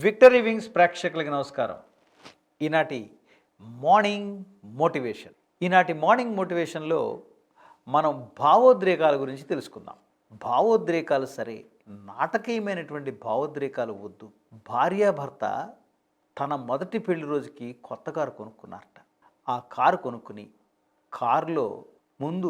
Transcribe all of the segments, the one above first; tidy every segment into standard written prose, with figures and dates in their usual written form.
Victory wings ప్రేక్షకులకి నమస్కారం. ఈనాటి మార్నింగ్ మోటివేషన్ ఈనాటి మార్నింగ్ మోటివేషన్లో మనం భావోద్రేకాల గురించి తెలుసుకుందాం. భావోద్రేకాలు సరే, నాటకీయమైనటువంటి భావోద్రేకాలు వద్దు. భార్యాభర్త తన మొదటి పెళ్లి రోజుకి కొత్త కారు కొనుక్కున్నారట. ఆ కారు కొనుక్కుని కారులో ముందు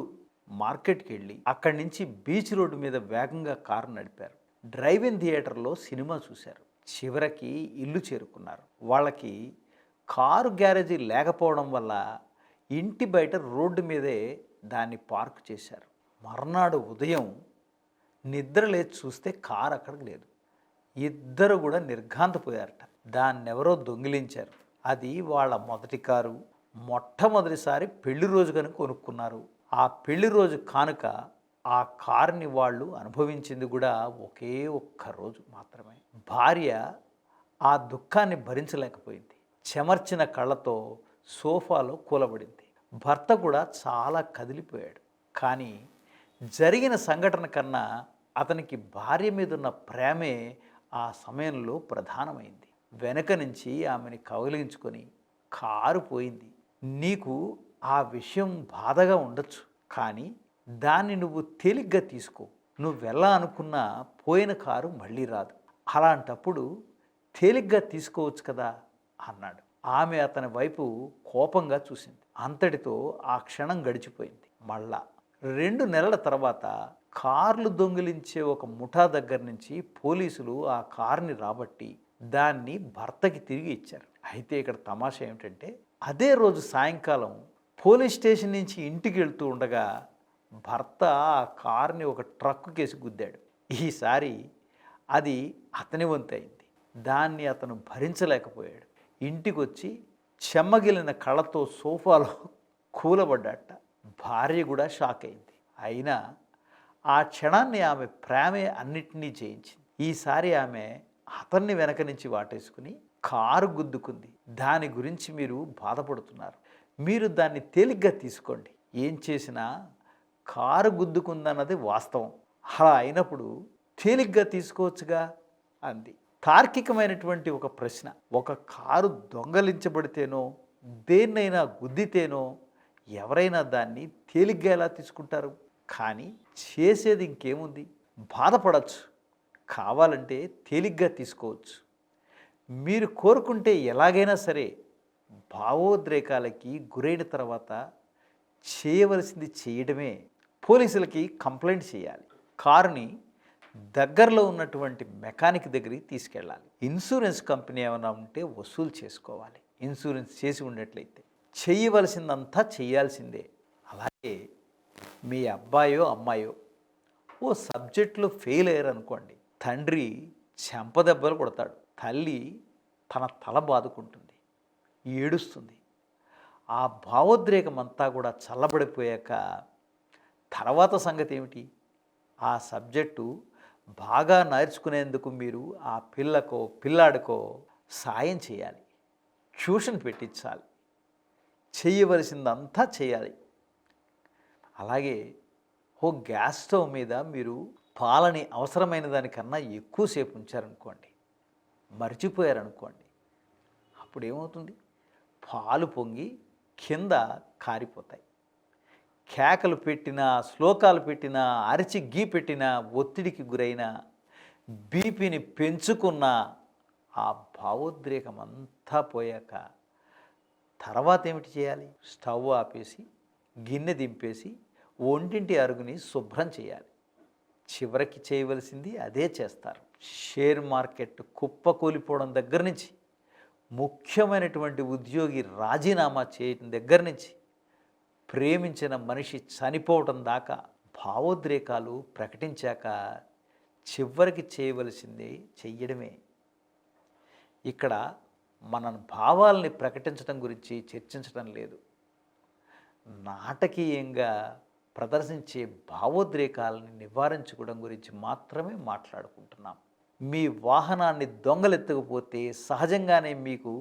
మార్కెట్కి వెళ్ళి అక్కడి నుంచి బీచ్ రోడ్డు మీద వేగంగా కారు నడిపారు. డ్రైవ్-ఇన్ థియేటర్లో సినిమా చూశారు. చివరికి ఇల్లు చేరుకున్నారు. వాళ్ళకి కారు గ్యారేజీ లేకపోవడం వల్ల ఇంటి బయట రోడ్డు మీదే దాన్ని పార్క్ చేశారు. మర్నాడు ఉదయం నిద్ర లేచి చూస్తే కారు అక్కడికి లేదు. ఇద్దరు కూడా నిర్ఘాంతపోయారట. దాన్నెవరో దొంగిలించారు. అది వాళ్ళ మొదటి కారు. మొట్టమొదటిసారి పెళ్లి రోజు కనుక కొనుక్కున్నారు. ఆ పెళ్లి రోజు కానుక ఆ కారుని వాళ్ళు అనుభవించింది కూడా ఒకే ఒక్క రోజు మాత్రమే. భార్య ఆ దుఃఖాన్ని భరించలేకపోయింది. చెమర్చిన కళ్ళతో సోఫాలో కూలబడింది. భర్త కూడా చాలా కదిలిపోయాడు. కానీ జరిగిన సంఘటన కన్నా అతనికి భార్య మీద ఉన్న ప్రేమే ఆ సమయంలో ప్రధానమైంది. వెనక నుంచి ఆమెని కౌగిలించుకొని, కారు పోయింది, నీకు ఆ విషయం బాధగా ఉండొచ్చు, కానీ దాన్ని నువ్వు తేలిగ్గా తీసుకో. నువ్వెలా అనుకున్నా పోయిన కారు మళ్ళీ రాదు. అలాంటప్పుడు తేలిగ్గా తీసుకోవచ్చు కదా అన్నాడు. ఆమె అతని వైపు కోపంగా చూసింది. అంతటితో ఆ క్షణం గడిచిపోయింది. మళ్ళా 2 నెలల తర్వాత కార్లు దొంగిలించే ఒక ముఠా దగ్గర నుంచి పోలీసులు ఆ కారుని రాబట్టి దాన్ని భర్తకి తిరిగి ఇచ్చారు. అయితే ఇక్కడ తమాషా ఏమిటంటే, అదే రోజు సాయంకాలం పోలీస్ స్టేషన్ నుంచి ఇంటికి వెళ్తూ ఉండగా భర్త ఆ కారుని ఒక ట్రక్కు కేసి గుద్దాడు. ఈసారి అది అతని వంతైంది. దాన్ని అతను భరించలేకపోయాడు. ఇంటికి వచ్చి చెమ్మగిలిన కళ్ళతో సోఫాలో కూలబడ్డాట. భార్య కూడా షాక్ అయింది. అయినా ఆ క్షణాన్ని ఆమె ప్రేమే అన్నిటినీ జయించింది. ఈసారి ఆమె అతన్ని వెనక నుంచి వాటేసుకుని కారు గుద్దుకుంది. దాని గురించి మీరు బాధపడుతున్నారు. మీరు దాన్ని తేలిగ్గా తీసుకోండి. ఏం చేసినా కారు గుద్దుకుందన్నది వాస్తవం. అలా అయినప్పుడు తేలిగ్గా తీసుకోవచ్చుగా అంది. తార్కికమైనటువంటి ఒక ప్రశ్న. ఒక కారు దొంగలించబడితేనో దేన్నైనా గుద్దితేనో ఎవరైనా దాన్ని తేలిగ్గా ఎలా తీసుకుంటారు? కానీ చేసేది ఇంకేముంది? బాధపడచ్చు, కావాలంటే తేలిగ్గా తీసుకోవచ్చు. మీరు కోరుకుంటే ఎలాగైనా సరే భావోద్రేకాలకి గురైన తర్వాత చేయవలసింది చేయడమే. పోలీసులకి కంప్లైంట్ చేయాలి. కారుని దగ్గరలో ఉన్నటువంటి మెకానిక్ దగ్గరికి తీసుకెళ్ళాలి. ఇన్సూరెన్స్ కంపెనీ ఏమైనా ఉంటే వసూలు చేసుకోవాలి. ఇన్సూరెన్స్ చేసి ఉన్నట్లయితే చేయవలసిందంతా చేయాల్సిందే. అలాగే మీ అబ్బాయో అమ్మాయో ఓ సబ్జెక్టులో ఫెయిల్ అయ్యారు అనుకోండి, తండ్రి చెంపదెబ్బలు కొడతాడు, తల్లి తన తల బాదుకుంటుంది, ఏడుస్తుంది. ఆ భావోద్రేకం అంతా కూడా చల్లబడిపోయాక తర్వాత సంగతి ఏమిటి? ఆ సబ్జెక్టు బాగా నేర్చుకునేందుకు మీరు ఆ పిల్లకో పిల్లాడికో సాయం చేయాలి, ట్యూషన్ పెట్టించాలి, చేయవలసిందంతా చేయాలి. అలాగే ఓ గ్యాస్ స్టవ్ మీద మీరు పాలని అవసరమైన దానికన్నా ఎక్కువసేపు ఉంచారనుకోండి, మర్చిపోయారనుకోండి, అప్పుడు ఏమవుతుంది? పాలు పొంగి కింద కారిపోతాయి. కేకలు పెట్టినా, శ్లోకాలు పెట్టినా, అరిచి గీ పెట్టినా, ఒత్తిడికి గురైన, బీపీని పెంచుకున్న ఆ భావోద్రేకం అంతా పోయాక తర్వాత ఏమిటి చేయాలి? స్టవ్ ఆపేసి, గిన్నె దింపేసి, ఒంటింటి అరుగుని శుభ్రం చేయాలి. చివరికి చేయవలసింది అదే చేస్తారు. షేర్ మార్కెట్ కుప్పకూలిపోవడం దగ్గర నుంచి, ముఖ్యమైనటువంటి ఉద్యోగి రాజీనామా చేయడం దగ్గర నుంచి, ప్రేమించిన మనిషి చనిపోవటం దాకా భావోద్రేకాలు ప్రకటించాక చివరికి చేయవలసింది చెయ్యడమే. ఇక్కడ మన భావాల్ని ప్రకటించడం గురించి చర్చించడం లేదు. నాటకీయంగా ప్రదర్శించే భావోద్రేకాలని నివారించుకోవడం గురించి మాత్రమే మాట్లాడుకుంటున్నాం. మీ వాహనాన్ని దొంగలెత్తకపోతే సహజంగానే మీకు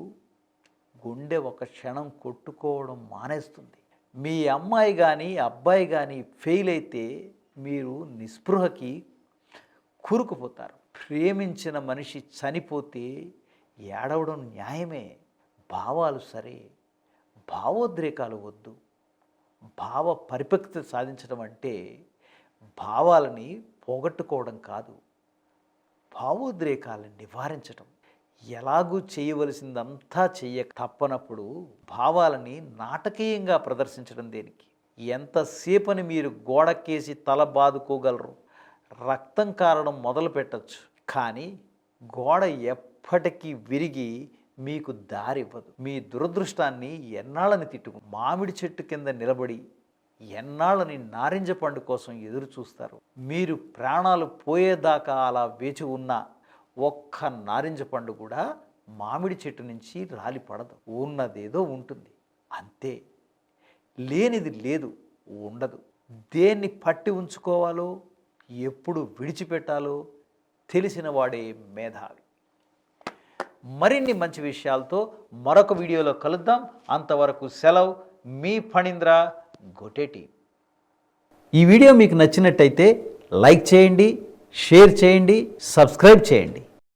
గుండె ఒక క్షణం కొట్టుకోవడం మానేస్తుంది. మీ అమ్మాయి కానీ అబ్బాయి కానీ ఫెయిల్ అయితే మీరు నిస్పృహకి కూరుకుపోతారు. ప్రేమించిన మనిషి చనిపోతే ఏడవడం న్యాయమే, భావాలు సరే, భావోద్రేకాలు వద్దు. భావ పరిపక్వత సాధించడం అంటే భావాలని పోగొట్టుకోవడం కాదు, భావోద్రేకాలను నివారించటం. ఎలాగూ చేయవలసిందంతా చెయ్యక తప్పనప్పుడు భావాలని నాటకీయంగా ప్రదర్శించడం దేనికి? ఎంతసేపని మీరు గోడకేసి తల బాదుకోగలరు, రక్తం కారడం మొదలు పెట్టచ్చు, కానీ గోడ ఎప్పటికీ విరిగి మీకు దారివ్వదు. మీ దురదృష్టాన్ని ఎన్నాళ్ళని తిట్టుకు మామిడి చెట్టు కింద నిలబడి ఎన్నాళ్ళని నారింజ పండు కోసం ఎదురు చూస్తారు. మీరు ప్రాణాలు పోయేదాకా అలా వేచి ఉన్న ఒక్క నారింజ పండు కూడా మామిడి చెట్టు నుంచి రాలి పడదు. ఉన్నదేదో ఉంటుంది అంతే, లేనిది లేదు, ఉండదు. దేన్ని పట్టి ఉంచుకోవాలో ఎప్పుడు విడిచిపెట్టాలో తెలిసిన వాడే మేధావి. మరిన్ని మంచి విషయాలతో మరొక వీడియోలో కలుద్దాం. అంతవరకు సెలవు. మీ ఫణీంద్ర గొటేటి. ఈ వీడియో మీకు నచ్చినట్టయితే లైక్ చేయండి, షేర్ చేయండి, సబ్స్క్రైబ్ చేయండి.